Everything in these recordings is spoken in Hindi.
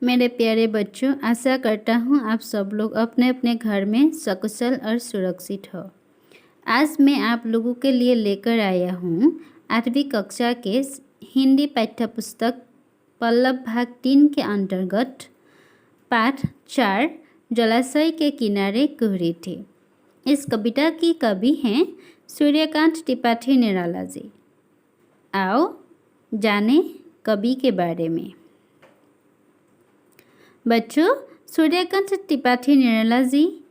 मेरे प्यारे बच्चों, आशा करता हूँ आप सब लोग अपने अपने घर में सकुशल और सुरक्षित हो। आज मैं आप लोगों के लिए लेकर आया हूँ 8वीं कक्षा के हिंदी पाठ्यपुस्तक पल्लव भाग 3 के अंतर्गत पाठ 4 जलाशय के किनारे कुहरी थी। इस कविता की कवि हैं सूर्यकांत त्रिपाठी निराला जी। आओ जाने कवि के बारे में। बच्चों, सूर्यकांत त्रिपाठी निराला जी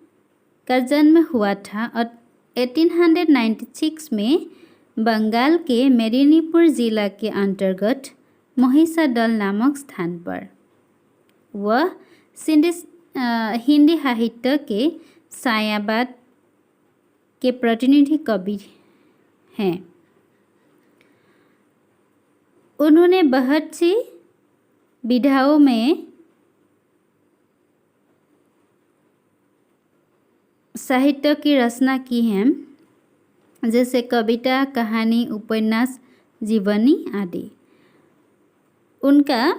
का जन्म हुआ था 1896 में बंगाल के मेदिनीपुर जिला के अंतर्गत महिषादल नामक स्थान पर। वह हिंदी साहित्य के सायाबाद के प्रतिनिधि कवि हैं। उन्होंने बहुत सी विधाओं में साहित्य की रचना की है, जैसे कविता, कहानी, उपन्यास, जीवनी आदि। उनका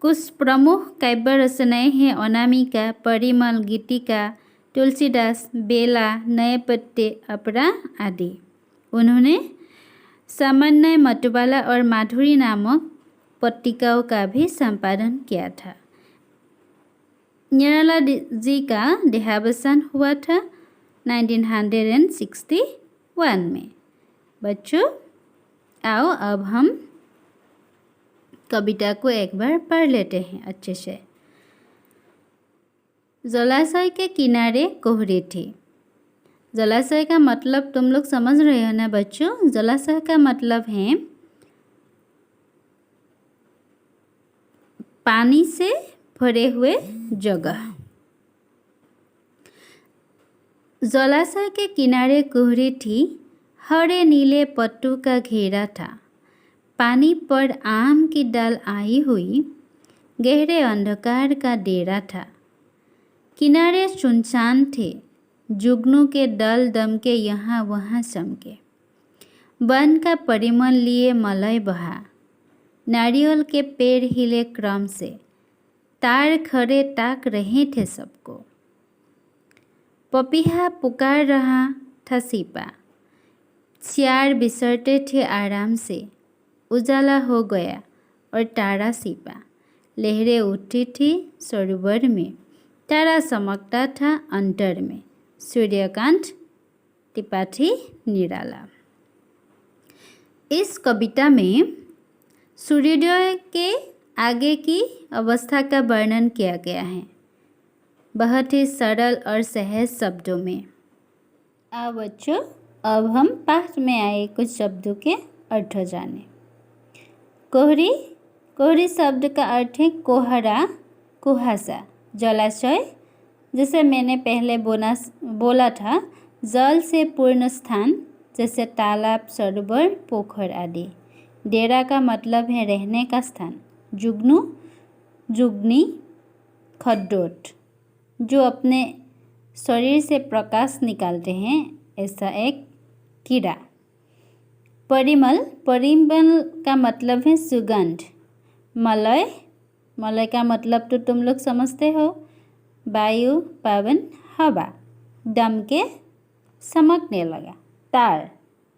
कुछ प्रमुख काव्य रचनाएं हैं अनामिका, परिमल, गीतिका, तुलसीदास, बेला, नए पत्ते, अपरा आदि। उन्होंने सामान्य, मतुबाला और माधुरी नामक पत्रिकाओं का भी संपादन किया था। निराला जी का देहावसान हुआ था 1961 में। बच्चों, आओ अब हम कविता को एक बार पढ़ लेते हैं अच्छे से। जलाशय के किनारे कुहरी थी। जलाशय का मतलब तुम लोग समझ रहे हो ना बच्चों? जलाशय का मतलब है पानी से भरे हुए जगह। जलाशय के किनारे कुहरी थी, हरे नीले पत्तों का घेरा था। पानी पर आम की डाल आई हुई, गहरे अंधकार का डेरा था। किनारे सुनसान थे, जुगनू के दल दम के यहाँ वहाँ चमके। वन का परिमल लिए मलय बहा, नारियल के पेड़ हिले क्रम से। तार खड़े ताक रहे थे सबको, पपीहा पुकार रहा था सीपा। सियार बिसरते थे आराम से, उजाला हो गया और तारा सीपा। लहरें उठी थी सरोवर में, तारा चमकता था अंतर में। सूर्यकांत त्रिपाठी निराला। इस कविता में सूर्योदय के आगे की अवस्था का वर्णन किया गया है, बहुत ही सरल और सहज शब्दों में। आओ बच्चों, अब हम पाठ में आए कुछ शब्दों के अर्थ जाने। कोहरी, कोहरी शब्द का अर्थ है कोहरा, कुहासा। जलाशय, जैसे मैंने पहले बोला था, जल से पूर्ण स्थान, जैसे तालाब, सरोवर, पोखर आदि। डेरा का मतलब है रहने का स्थान। जुगनू, जुगनी, खड्डोट, जो अपने शरीर से प्रकाश निकालते हैं, ऐसा एक कीड़ा। परिमल, परिमल का मतलब है सुगंध। मलय, मलय का मतलब तो तुम लोग समझते हो, वायु, पवन, हवा। दम के, चमकने लगा। तार,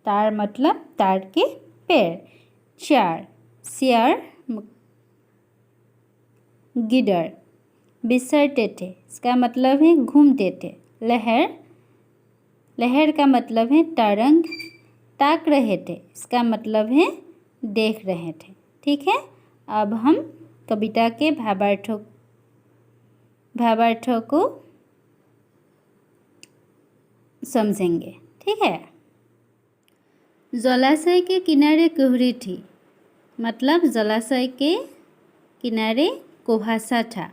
तार मतलब तार के पेड़। चार, सियार, गिदड़, बिसरते थे, इसका मतलब है घूमते थे। लहर, लहर का मतलब है तरंग। ताक रहे थे, इसका मतलब है देख रहे थे। ठीक है, अब हम कविता के भावार्थों को समझेंगे। ठीक है। जलाशय के किनारे कुहरी थी, मतलब जलाशय के किनारे कुहासा था।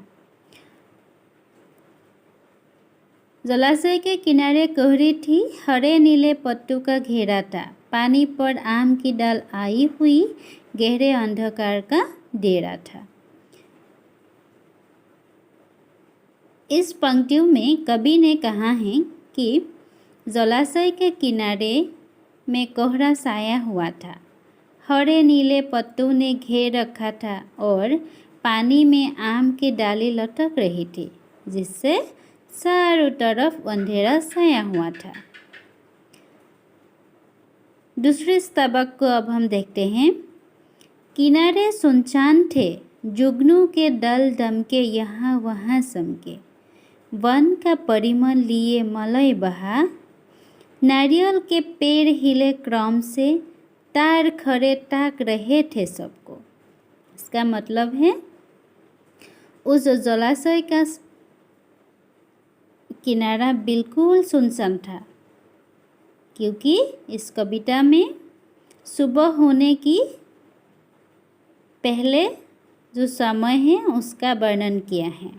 जलाशय के किनारे कुहरी थी, हरे नीले पत्तों का घेरा था। पानी पर आम की डाल आई हुई, गहरे अंधकार का डेरा था। इस पंक्तियों में कवि ने कहा है कि जलाशय के किनारे में कोहरा छाया हुआ था, हरे नीले पत्तों ने घेर रखा था और पानी में आम की डाली लटक रही थी, जिससे चारों तरफ अंधेरा छाया हुआ था। दूसरे सबक को अब हम देखते हैं। किनारे सुनसान थे, जुगनू के दल दमके यहाँ वहाँ समके, वन का परिमल लिए मलय बहा, नारियल के पेड़ हिले क्रम से, तार खड़े ताक रहे थे सबको। इसका मतलब है उस जलाशय का किनारा बिल्कुल सुनसान था, क्योंकि इस कविता में सुबह होने की पहले जो समय है उसका वर्णन किया है।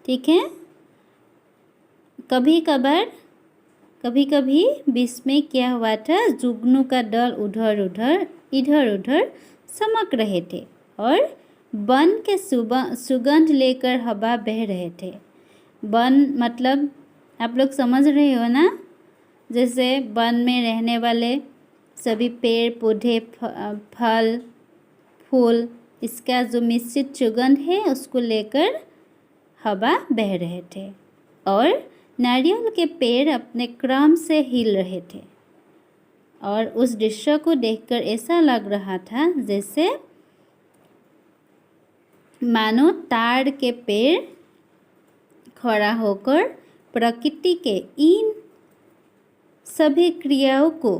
ठीक है। कभी कभी बीच में क्या हुआ था, जुगनू का दल इधर उधर चमक रहे थे और वन के सुगंध लेकर हवा बह रहे थे। वन मतलब आप लोग समझ रहे हो ना, जैसे वन में रहने वाले सभी पेड़ पौधे, फल फूल, इसका जो मिश्रित सुगंध है उसको लेकर हवा बह रहे थे और नारियल के पेड़ अपने क्रम से हिल रहे थे और उस दृश्य को देखकर ऐसा लग रहा था जैसे मानो ताड़ के पेड़ खड़ा होकर प्रकृति के इन सभी क्रियाओं को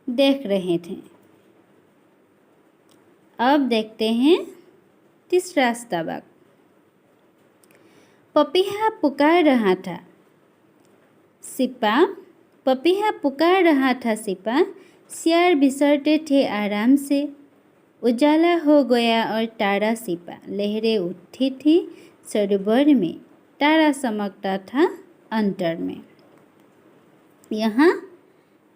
देख रहे थे। अब देखते हैं तीसरा सबक। पपीहा पुकार रहा था सिपा, पपीहा पुकार रहा था सिपा, सियार बिसरते थे आराम से, उजाला हो गया और तारा सिपा, लहरें उठी थी सरोवर में, तारा चमकता था अंतर में। यहाँ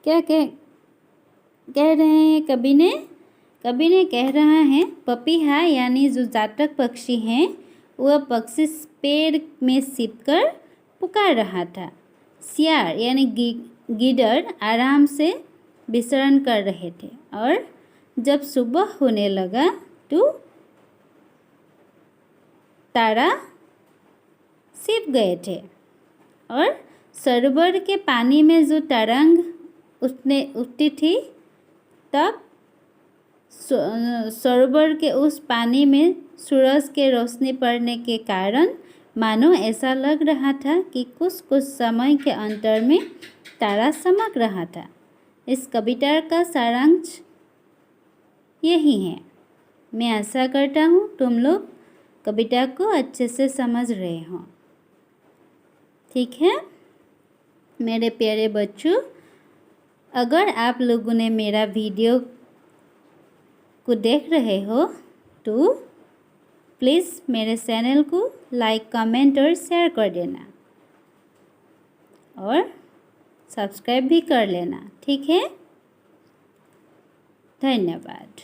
क्या कह रहे हैं कवि ने कह रहा है, पपीहा यानी जो जातक पक्षी हैं, वह पक्षी पेड़ में छिपकर पुकार रहा था। सियार यानी गीदड़ आराम से विचरण कर रहे थे और जब सुबह होने लगा तो तारा छिप गए थे और सरोवर के पानी में जो तरंग उठती थी, तब सरोवर के उस पानी में सूरज के रोशनी पड़ने के कारण मानो ऐसा लग रहा था कि कुछ समय के अंतर में तारा चमक रहा था। इस कविता का सारांश यही है। मैं आशा करता हूँ तुम लोग कविता को अच्छे से समझ रहे हो। ठीक है मेरे प्यारे बच्चों, अगर आप लोगों ने मेरा वीडियो को देख रहे हो तो प्लीज़ मेरे चैनल को लाइक, कमेंट और शेयर कर देना और सब्सक्राइब भी कर लेना। ठीक है, धन्यवाद।